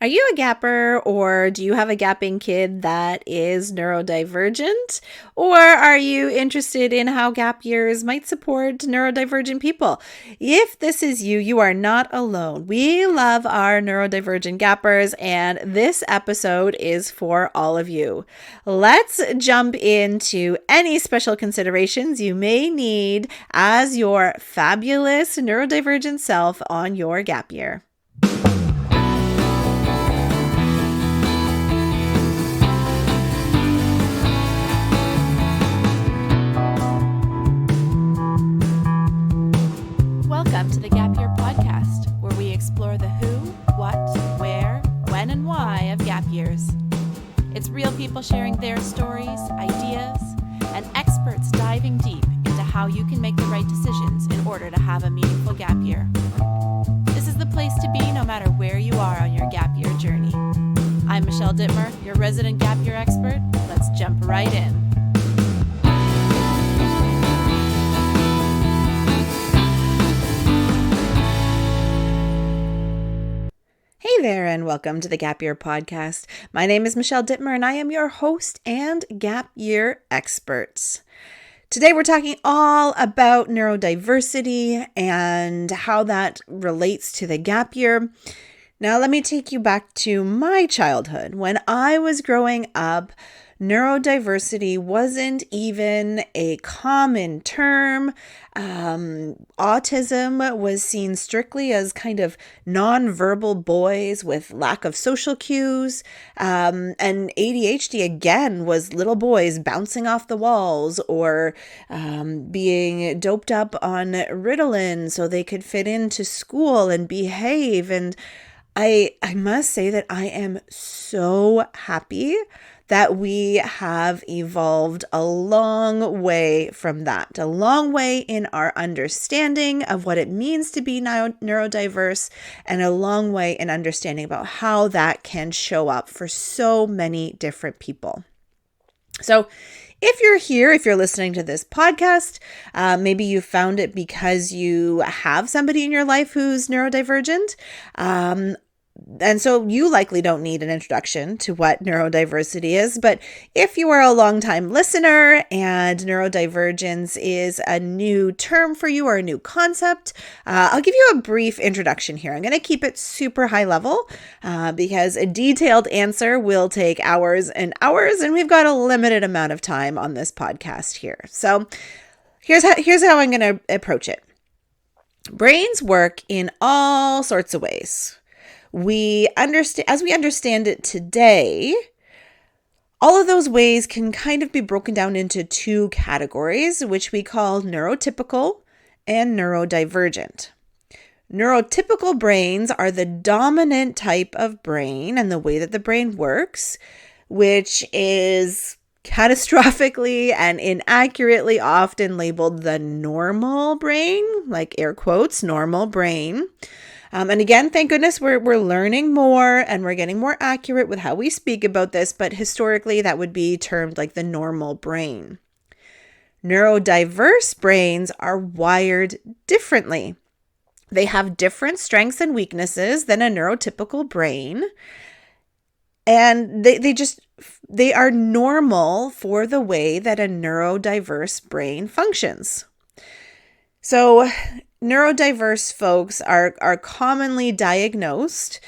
Are you a gapper, or do you have a gapping kid that is neurodivergent? Or are you interested in how gap years might support neurodivergent people? If this is you, you are not alone. We love our neurodivergent gappers, and this episode is for all of you. Let's jump into any special considerations you may need as your fabulous neurodivergent self on your gap year. Welcome to the Gap Year Podcast, where we explore the who, what, where, when, and why of gap years. It's real people sharing their stories, ideas, and experts diving deep into how you can make the right decisions in order to have a meaningful gap year. This is the place to be no matter where you are on your gap year journey. I'm Michelle Dittmer, your resident gap year expert. Let's jump right in. Hey there, and welcome to the Gap Year Podcast. My name is Michelle Dittmer, and I am your host and Gap Year expert. Today, we're talking all about neurodiversity and how that relates to the gap year. Now, let me take you back to my childhood. When I was growing up, neurodiversity wasn't even a common term. Autism was seen strictly as kind of nonverbal boys with lack of social cues. And ADHD, again, was little boys bouncing off the walls or being doped up on Ritalin so they could fit into school and behave. And I must say that I am so happy that we have evolved a long way from that, a long way in our understanding of what it means to be neurodiverse, and a long way in understanding about how that can show up for so many different people. So if you're here, if you're listening to this podcast, maybe you found it because you have somebody in your life who's neurodivergent. And so you likely don't need an introduction to what neurodiversity is, but if you are a longtime listener and neurodivergence is a new term for you or a new concept, I'll give you a brief introduction here. I'm going to keep it super high level because a detailed answer will take hours and hours, and we've got a limited amount of time on this podcast here. So here's how I'm going to approach it. Brains work in all sorts of ways. As we understand it today, all of those ways can kind of be broken down into two categories, which we call neurotypical and neurodivergent. Neurotypical brains are the dominant type of brain and the way that the brain works, which is catastrophically and inaccurately often labeled the normal brain, like air quotes, normal brain. And again, thank goodness we're learning more and we're getting more accurate with how we speak about this, but historically that would be termed like the normal brain. Neurodiverse brains are wired differently. They have different strengths and weaknesses than a neurotypical brain, and they are normal for the way that a neurodiverse brain functions. So neurodiverse folks are commonly diagnosed.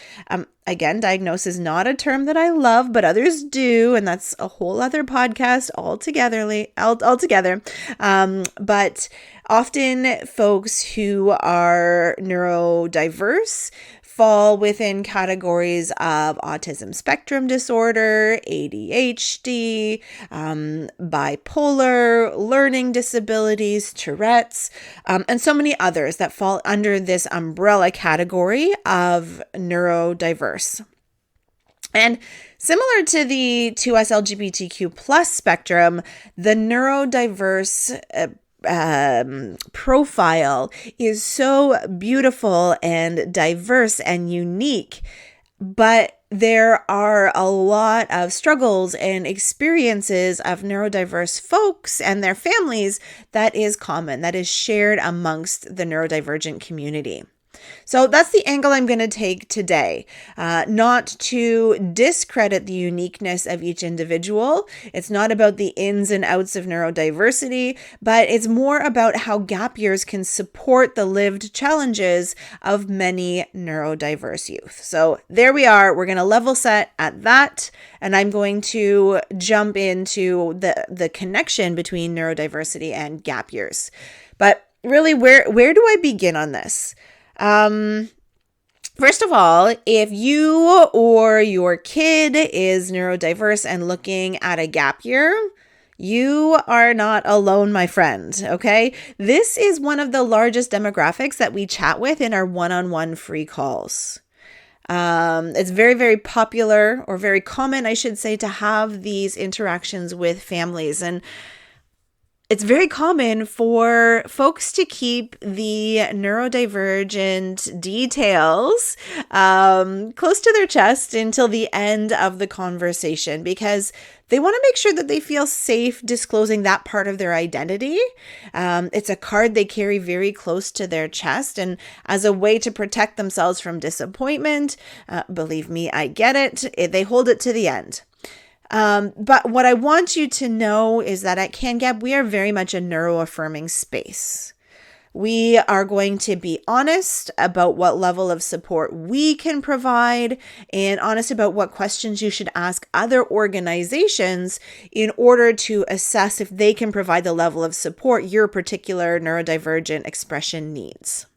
Again, diagnosis is not a term that I love, but others do, and that's a whole other podcast altogether. But often folks who are neurodiverse fall within categories of autism spectrum disorder, ADHD, bipolar, learning disabilities, Tourette's, and so many others that fall under this umbrella category of neurodiverse. And similar to the 2S LGBTQ plus spectrum, the neurodiverse profile is so beautiful and diverse and unique, but there are a lot of struggles and experiences of neurodiverse folks and their families that is common, that is shared amongst the neurodivergent community. So that's the angle I'm going to take today. Not to discredit the uniqueness of each individual. It's not about the ins and outs of neurodiversity, but it's more about how gap years can support the lived challenges of many neurodiverse youth. So there we are. We're going to level set at that, and I'm going to jump into the connection between neurodiversity and gap years. But really, where do I begin on this? First of all, if you or your kid is neurodiverse and looking at a gap year, you are not alone, my friend, okay? This is one of the largest demographics that we chat with in our one-on-one free calls. It's very, very popular, or very common, I should say, to have these interactions with families. And it's very common for folks to keep the neurodivergent details close to their chest until the end of the conversation, because they want to make sure that they feel safe disclosing that part of their identity. It's a card they carry very close to their chest, and as a way to protect themselves from disappointment, believe me, I get it, they hold it to the end. But what I want you to know is that at CanGap, we are very much a neuroaffirming space. We are going to be honest about what level of support we can provide, and honest about what questions you should ask other organizations in order to assess if they can provide the level of support your particular neurodivergent expression needs.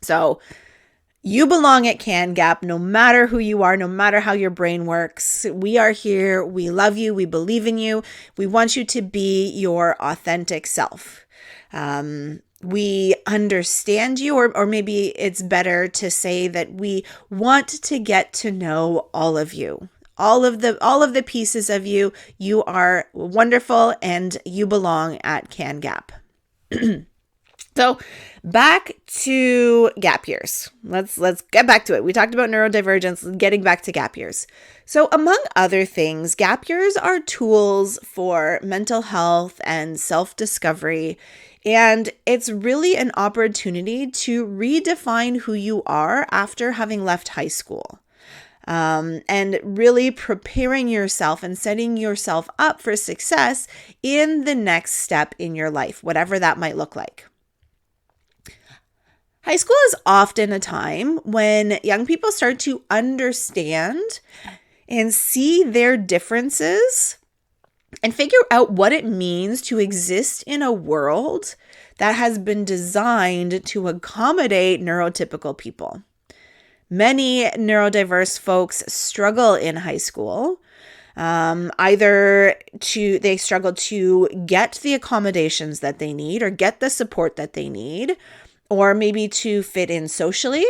So, you belong at CanGap, no matter who you are, no matter how your brain works. We are here. We love you. We believe in you. We want you to be your authentic self. We understand you, or maybe it's better to say that we want to get to know all of you. All of the pieces of you. You are wonderful, and you belong at CanGap. So back to gap years. Let's get back to it. We talked about neurodivergence, getting back to gap years. So among other things, gap years are tools for mental health and self-discovery. And it's really an opportunity to redefine who you are after having left high school. And really preparing yourself and setting yourself up for success in the next step in your life, whatever that might look like. High school is often a time when young people start to understand and see their differences and figure out what it means to exist in a world that has been designed to accommodate neurotypical people. Many neurodiverse folks struggle in high school. They struggle to get the accommodations that they need or get the support that they need, or maybe to fit in socially.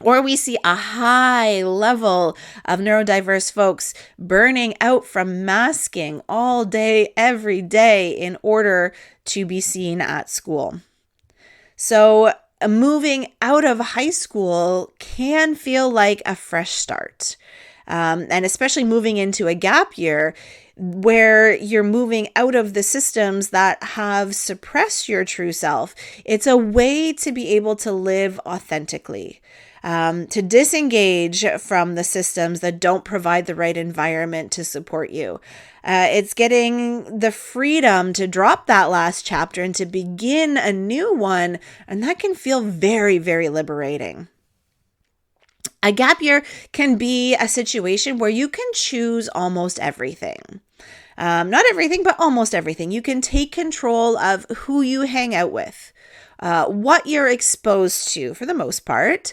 Or we see a high level of neurodiverse folks burning out from masking all day, every day in order to be seen at school. So moving out of high school can feel like a fresh start. And especially moving into a gap year where you're moving out of the systems that have suppressed your true self. It's a way to be able to live authentically, to disengage from the systems that don't provide the right environment to support you. It's getting the freedom to drop that last chapter and to begin a new one. And that can feel very, very liberating. A gap year can be a situation where you can choose almost everything. Not everything, but almost everything. You can take control of who you hang out with, what you're exposed to for the most part,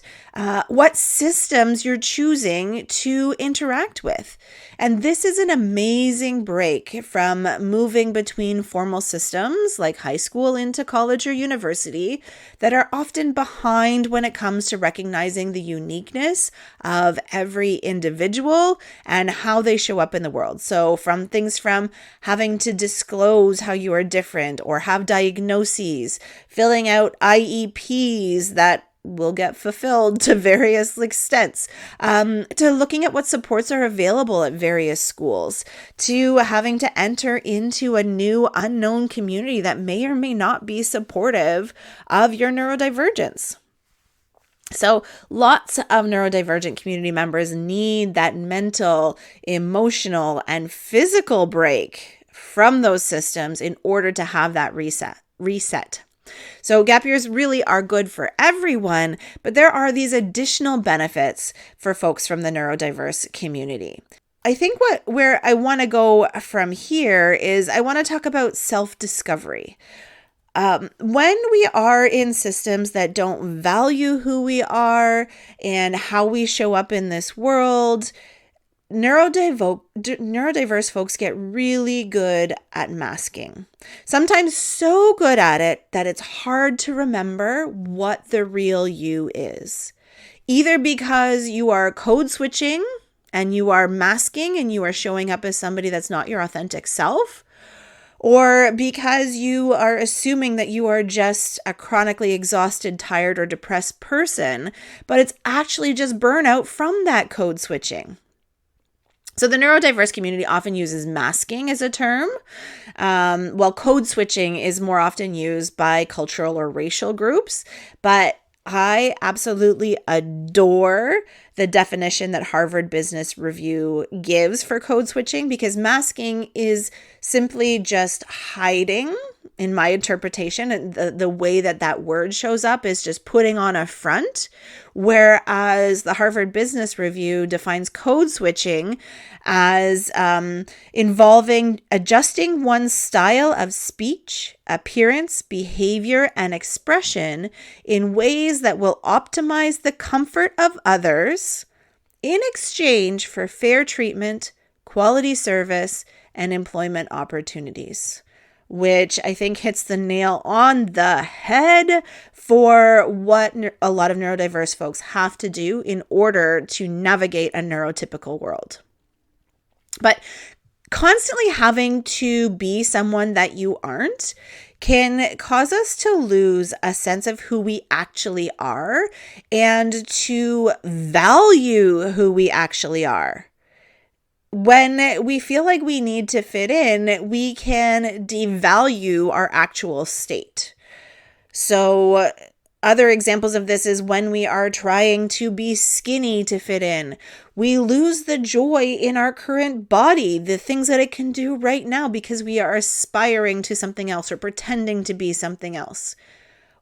what systems you're choosing to interact with. And this is an amazing break from moving between formal systems like high school into college or university that are often behind when it comes to recognizing the uniqueness of every individual and how they show up in the world. So from things from having to disclose how you are different or have diagnoses, filling out IEPs that will get fulfilled to various extents, to looking at what supports are available at various schools, to having to enter into a new unknown community that may or may not be supportive of your neurodivergence. So lots of neurodivergent community members need that mental, emotional, and physical break from those systems in order to have that reset. So gap years really are good for everyone, but there are these additional benefits for folks from the neurodiverse community. I think where I want to go from here is I want to talk about self-discovery. When we are in systems that don't value who we are and how we show up in this world, neurodiverse folks get really good at masking. Sometimes so good at it that it's hard to remember what the real you is. Either because you are code switching and you are masking and you are showing up as somebody that's not your authentic self, or because you are assuming that you are just a chronically exhausted, tired, or depressed person, but it's actually just burnout from that code switching. So the neurodiverse community often uses masking as a term, while code switching is more often used by cultural or racial groups. But I absolutely adore the definition that Harvard Business Review gives for code switching, because masking is simply just hiding, in my interpretation. And the way that word shows up is just putting on a front, whereas the Harvard Business Review defines code switching as involving adjusting one's style of speech, appearance, behavior, and expression in ways that will optimize the comfort of others in exchange for fair treatment, quality service, and employment opportunities, which I think hits the nail on the head for what a lot of neurodiverse folks have to do in order to navigate a neurotypical world. But constantly having to be someone that you aren't can cause us to lose a sense of who we actually are and to value who we actually are. When we feel like we need to fit in, we can devalue our actual state. So other examples of this is when we are trying to be skinny to fit in. We lose the joy in our current body, the things that it can do right now, because we are aspiring to something else or pretending to be something else.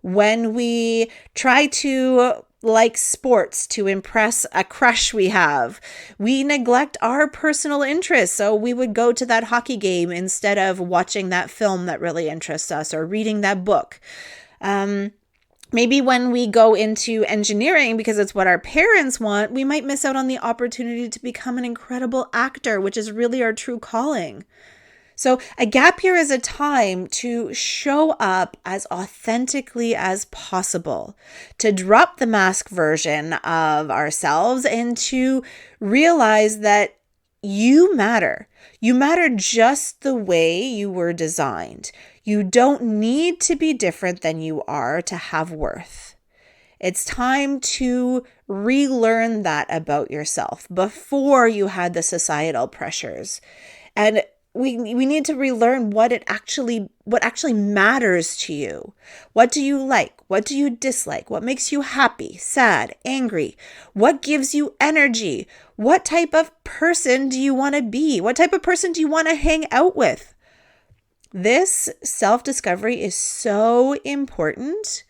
When we try to like sports to impress a crush we have, we neglect our personal interests. So we would go to that hockey game instead of watching that film that really interests us or reading that book. Maybe when we go into engineering because it's what our parents want, we might miss out on the opportunity to become an incredible actor, which is really our true calling. So a gap year is a time to show up as authentically as possible, to drop the mask version of ourselves and to realize that you matter. You matter just the way you were designed. You don't need to be different than you are to have worth. It's time to relearn that about yourself before you had the societal pressures. And we need to relearn what actually matters to you. What do you like? What do you dislike? What makes you happy, sad, angry? What gives you energy? What type of person do you want to be? What type of person do you want to hang out with? This self-discovery is so important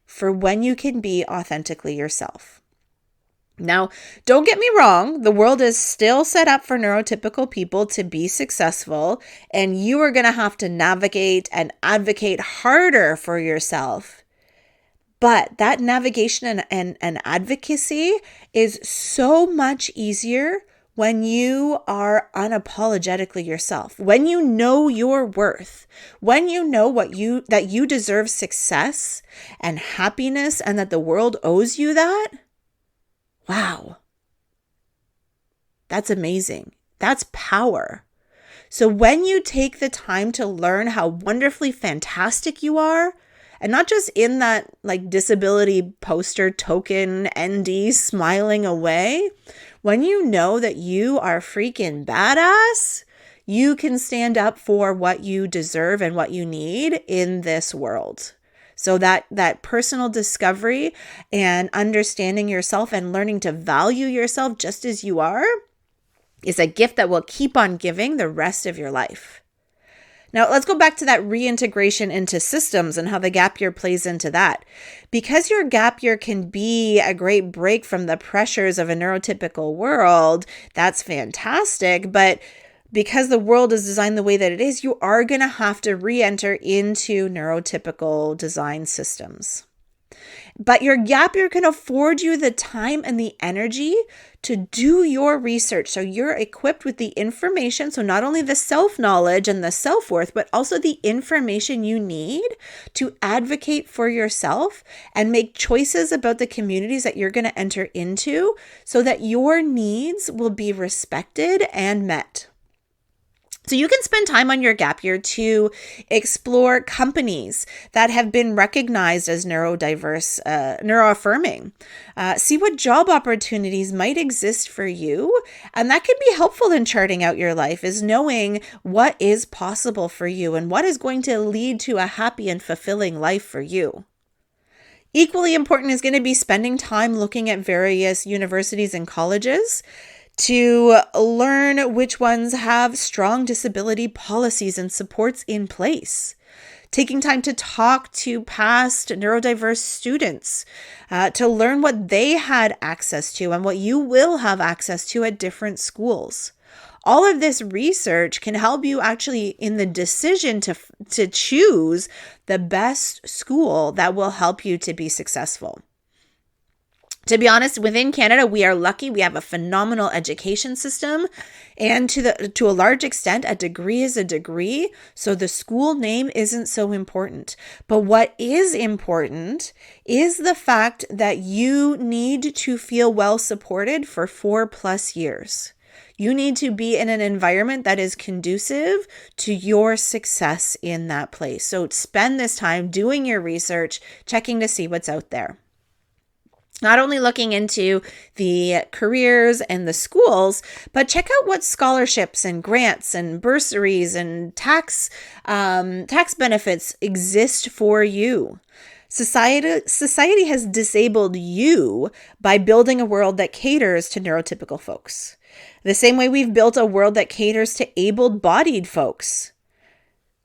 for when you can be authentically yourself. Now, don't get me wrong, the world is still set up for neurotypical people to be successful, and you are going to have to navigate and advocate harder for yourself. But that navigation and advocacy is so much easier when you are unapologetically yourself, when you know your worth, when you know that you deserve success and happiness and that the world owes you that. Wow. That's amazing. That's power. So when you take the time to learn how wonderfully fantastic you are, and not just in that like disability poster token ND smiling away, when you know that you are freaking badass, you can stand up for what you deserve and what you need in this world. So that personal discovery and understanding yourself and learning to value yourself just as you are is a gift that will keep on giving the rest of your life. Now, let's go back to that reintegration into systems and how the gap year plays into that. Because your gap year can be a great break from the pressures of a neurotypical world, that's fantastic. But because the world is designed the way that it is, you are going to have to re-enter into neurotypical design systems. But your gap year can afford you the time and the energy to do your research. So you're equipped with the information. So not only the self-knowledge and the self-worth, but also the information you need to advocate for yourself and make choices about the communities that you're going to enter into so that your needs will be respected and met. So you can spend time on your gap year to explore companies that have been recognized as neurodiverse, neuroaffirming. See what job opportunities might exist for you. And that can be helpful in charting out your life, is knowing what is possible for you and what is going to lead to a happy and fulfilling life for you. Equally important is going to be spending time looking at various universities and colleges to learn which ones have strong disability policies and supports in place. Taking time to talk to past neurodiverse students to learn what they had access to and what you will have access to at different schools. All of this research can help you actually in the decision to choose the best school that will help you to be successful. To be honest, within Canada, we are lucky. We have a phenomenal education system, and to a large extent, a degree is a degree. So the school name isn't so important. But what is important is the fact that you need to feel well supported for 4+ years. You need to be in an environment that is conducive to your success in that place. So spend this time doing your research, checking to see what's out there. Not only looking into the careers and the schools, but check out what scholarships and grants and bursaries and tax benefits exist for you. Society has disabled you by building a world that caters to neurotypical folks. The same way we've built a world that caters to able-bodied folks.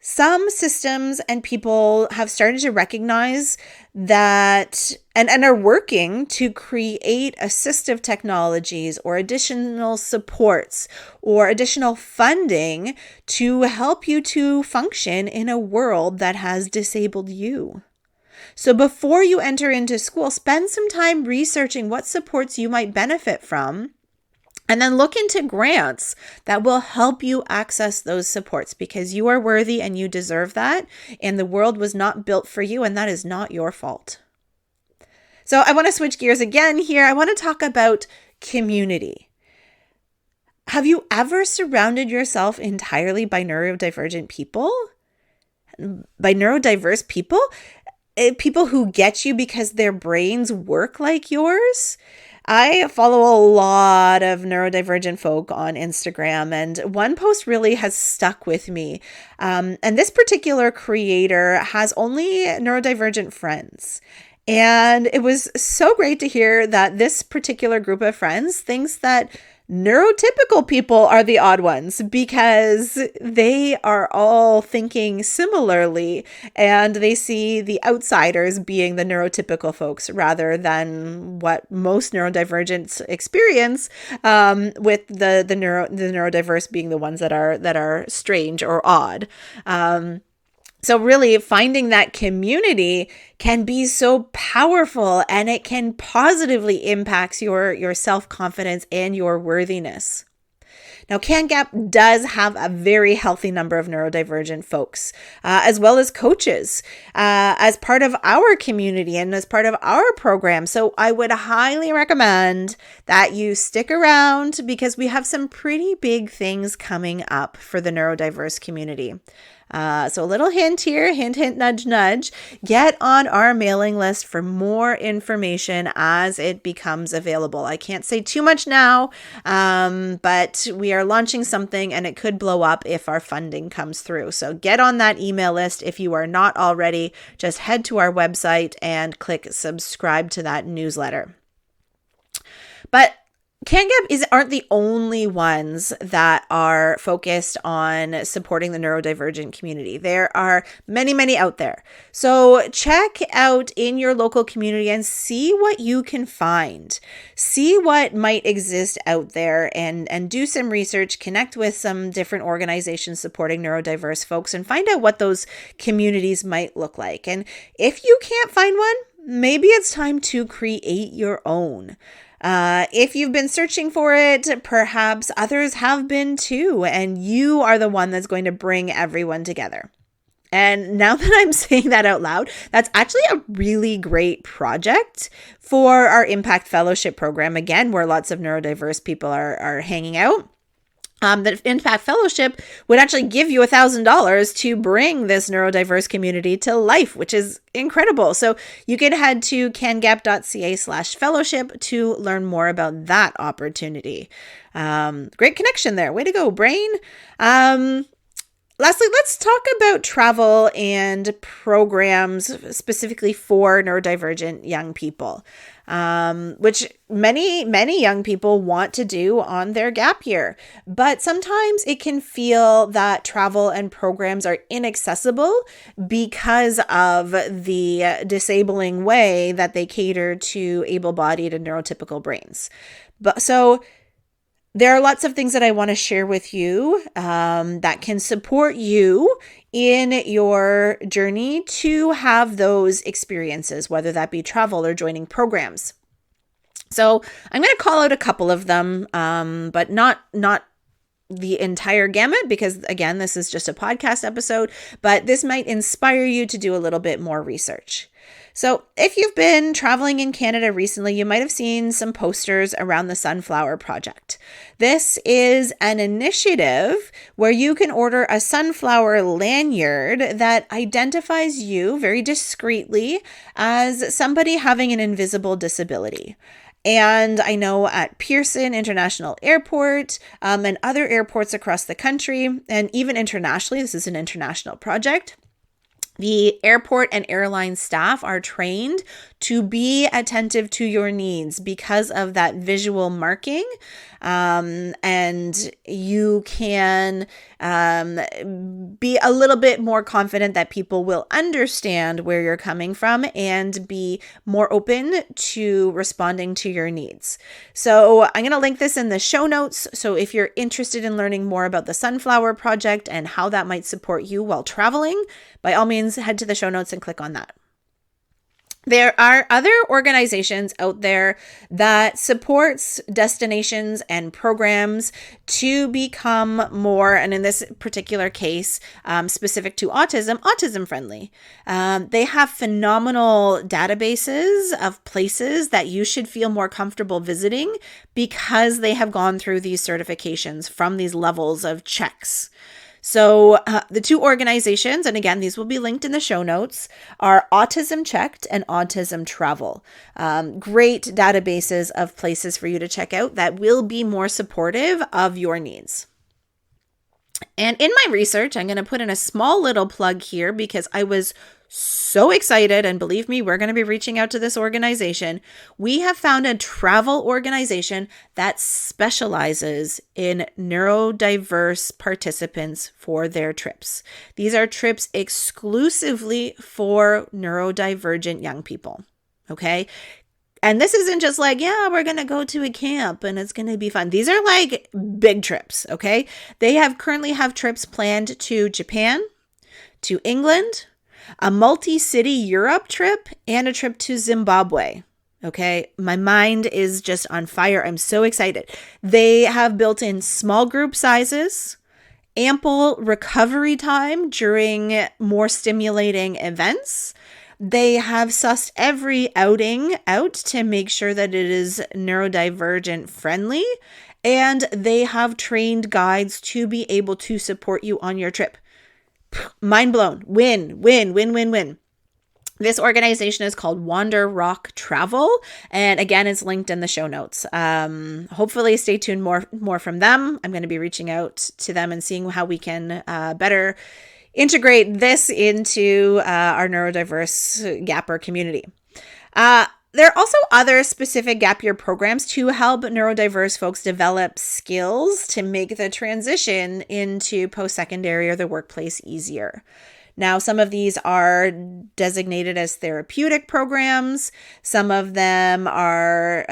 Some systems and people have started to recognize that and are working to create assistive technologies or additional supports or additional funding to help you to function in a world that has disabled you. So before you enter into school, spend some time researching what supports you might benefit from. And then look into grants that will help you access those supports because you are worthy and you deserve that. And the world was not built for you, and that is not your fault. So I want to switch gears again here. I want to talk about community. Have you ever surrounded yourself entirely by neurodivergent people? By neurodiverse people? People who get you because their brains work like yours? I follow a lot of neurodivergent folk on Instagram, and one post really has stuck with me. And this particular creator has only neurodivergent friends. And it was so great to hear that this particular group of friends thinks that neurotypical people are the odd ones because they are all thinking similarly and they see the outsiders being the neurotypical folks rather than what most neurodivergents experience, with the neurodiverse being the ones that are strange or odd. So really finding that community can be so powerful, and it can positively impact your self-confidence and your worthiness. Now, CanGap does have a very healthy number of neurodivergent folks, as well as coaches, as part of our community and as part of our program. So I would highly recommend that you stick around because we have some pretty big things coming up for the neurodiverse community. So a little hint here, hint, hint, nudge, nudge. Get on our mailing list for more information as it becomes available. I can't say too much now, but we are launching something and it could blow up if our funding comes through. So get on that email list if you are not already. Just head to our website and click subscribe to that newsletter. But CanGap aren't the only ones that are focused on supporting the neurodivergent community. There are many, many out there. So check out in your local community and see what you can find. See what might exist out there and do some research, connect with some different organizations supporting neurodiverse folks and find out what those communities might look like. And if you can't find one, maybe it's time to create your own. If you've been searching for it, perhaps others have been too, and you are the one that's going to bring everyone together. And now that I'm saying that out loud, that's actually a really great project for our Impact Fellowship program, again, where lots of neurodiverse people are hanging out. The Impact Fellowship would actually give you $1,000 to bring this neurodiverse community to life, which is incredible. So you can head to cangap.ca/fellowship to learn more about that opportunity. Great connection there. Way to go, brain. Lastly, let's talk about travel and programs specifically for neurodivergent young people, which many young people want to do on their gap year. But sometimes it can feel that travel and programs are inaccessible because of the disabling way that they cater to able-bodied and neurotypical brains. So there are lots of things that I want to share with you that can support you in your journey to have those experiences, whether that be travel or joining programs. So I'm going to call out a couple of them, but not the entire gamut, because again, this is just a podcast episode, but this might inspire you to do a little bit more research. So if you've been traveling in Canada recently, you might have seen some posters around the Sunflower Project. This is an initiative where you can order a sunflower lanyard that identifies you very discreetly as somebody having an invisible disability. And I know at Pearson International Airport and other airports across the country, and even internationally, this is an international project, the airport and airline staff are trained to be attentive to your needs because of that visual marking. And you can be a little bit more confident that people will understand where you're coming from and be more open to responding to your needs. So I'm going to link this in the show notes. So if you're interested in learning more about the Sunflower Project and how that might support you while traveling, by all means, head to the show notes and click on that. There are other organizations out there that supports destinations and programs to become more, and in this particular case, specific to autism friendly. They have phenomenal databases of places that you should feel more comfortable visiting because they have gone through these certifications from these levels of checks. So the two organizations, and again, these will be linked in the show notes, are Autism Checked and Autism Travel. Great databases of places for you to check out that will be more supportive of your needs. And in my research, I'm going to put in a small little plug here because I was so excited, and believe me, we're going to be reaching out to this organization. We have found a travel organization that specializes in neurodiverse participants for their trips. These are trips exclusively for neurodivergent young people. Okay. And this isn't just like, yeah, we're going to go to a camp and it's going to be fun. These are like big trips. Okay. They currently have trips planned to Japan, to England, a multi-city Europe trip, and a trip to Zimbabwe. Okay, my mind is just on fire. I'm so excited. They have built in small group sizes, ample recovery time during more stimulating events. They have sussed every outing out to make sure that it is neurodivergent friendly, and they have trained guides to be able to support you on your trip. mind blown. Win, win, win, win, win. This organization is called Wander Rock Travel, and again, it's linked in the show notes. Hopefully, stay tuned more from them. I'm going to be reaching out to them and seeing how we can better integrate this into our neurodiverse gapper community. There are also other specific gap year programs to help neurodiverse folks develop skills to make the transition into post-secondary or the workplace easier. Now, some of these are designated as therapeutic programs. Some of them are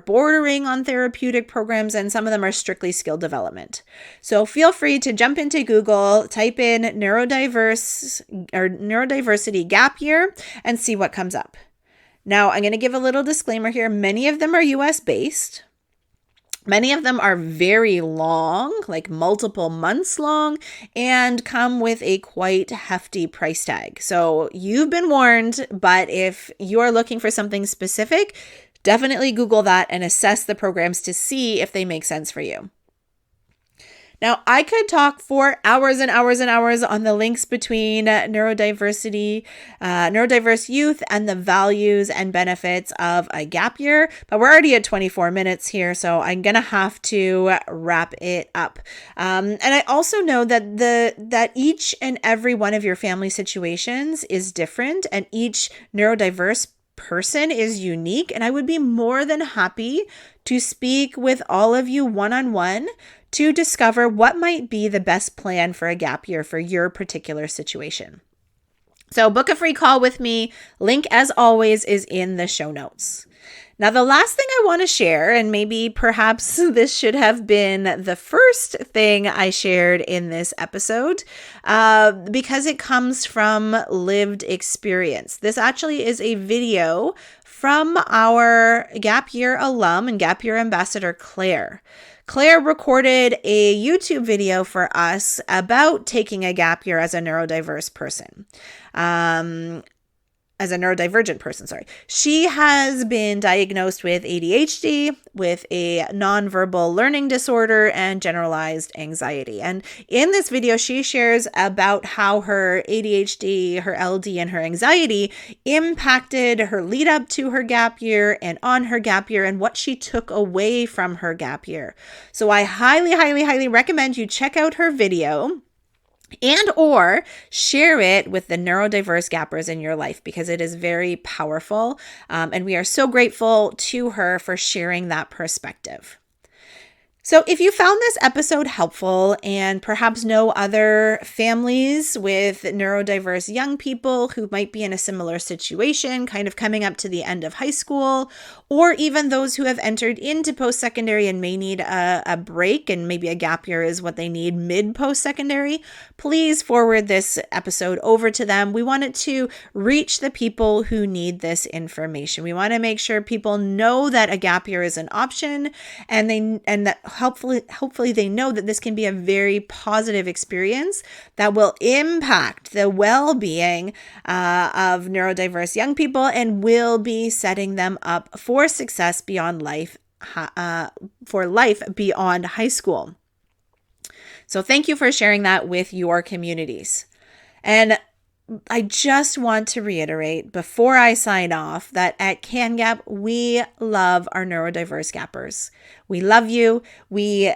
bordering on therapeutic programs, and some of them are strictly skill development. So feel free to jump into Google, type in neurodiverse or neurodiversity gap year, and see what comes up. Now, I'm going to give a little disclaimer here. Many of them are US based. Many of them are very long, like multiple months long, and come with a quite hefty price tag. So you've been warned, but if you're looking for something specific, definitely Google that and assess the programs to see if they make sense for you. Now, I could talk for hours and hours and hours on the links between neurodiversity, neurodiverse youth, and the values and benefits of a gap year, but we're already at 24 minutes here, so I'm going to have to wrap it up. And I also know that each and every one of your family situations is different, and each neurodiverse person is unique, and I would be more than happy to speak with all of you one-on-one to discover what might be the best plan for a gap year for your particular situation. So book a free call with me. Link, as always, is in the show notes. Now, the last thing I want to share, and maybe perhaps this should have been the first thing I shared in this episode, because it comes from lived experience. This actually is a video from our gap year alum and gap year ambassador, Claire. Claire recorded a YouTube video for us about taking a gap year as a neurodiverse person. As a neurodivergent person, sorry. She has been diagnosed with ADHD, with a nonverbal learning disorder, and generalized anxiety. And in this video, she shares about how her ADHD, her LD, and her anxiety impacted her lead up to her gap year and on her gap year, and what she took away from her gap year. So I highly, highly, highly recommend you check out her video and or share it with the neurodiverse gappers in your life, because it is very powerful. And we are so grateful to her for sharing that perspective. So if you found this episode helpful and perhaps know other families with neurodiverse young people who might be in a similar situation, kind of coming up to the end of high school, or even those who have entered into post-secondary and may need a break, and maybe a gap year is what they need mid-post-secondary, please forward this episode over to them. We want it to reach the people who need this information. We want to make sure people know that a gap year is an option, and that hopefully they know that this can be a very positive experience that will impact the well-being of neurodiverse young people and will be setting them up for success beyond life, for life beyond high school. So thank you for sharing that with your communities. And I just want to reiterate before I sign off that at CanGap, we love our neurodiverse gappers. We love you. We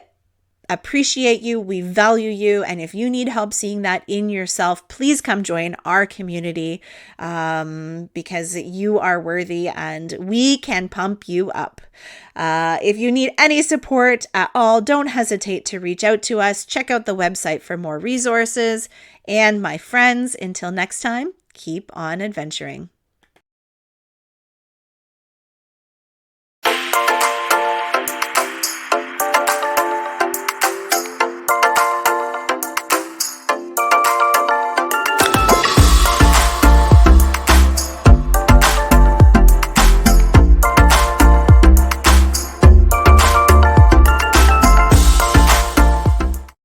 appreciate you. We value you. And if you need help seeing that in yourself, please come join our community, because you are worthy and we can pump you up. If you need any support at all, don't hesitate to reach out to us. Check out the website for more resources. And my friends, until next time, keep on adventuring.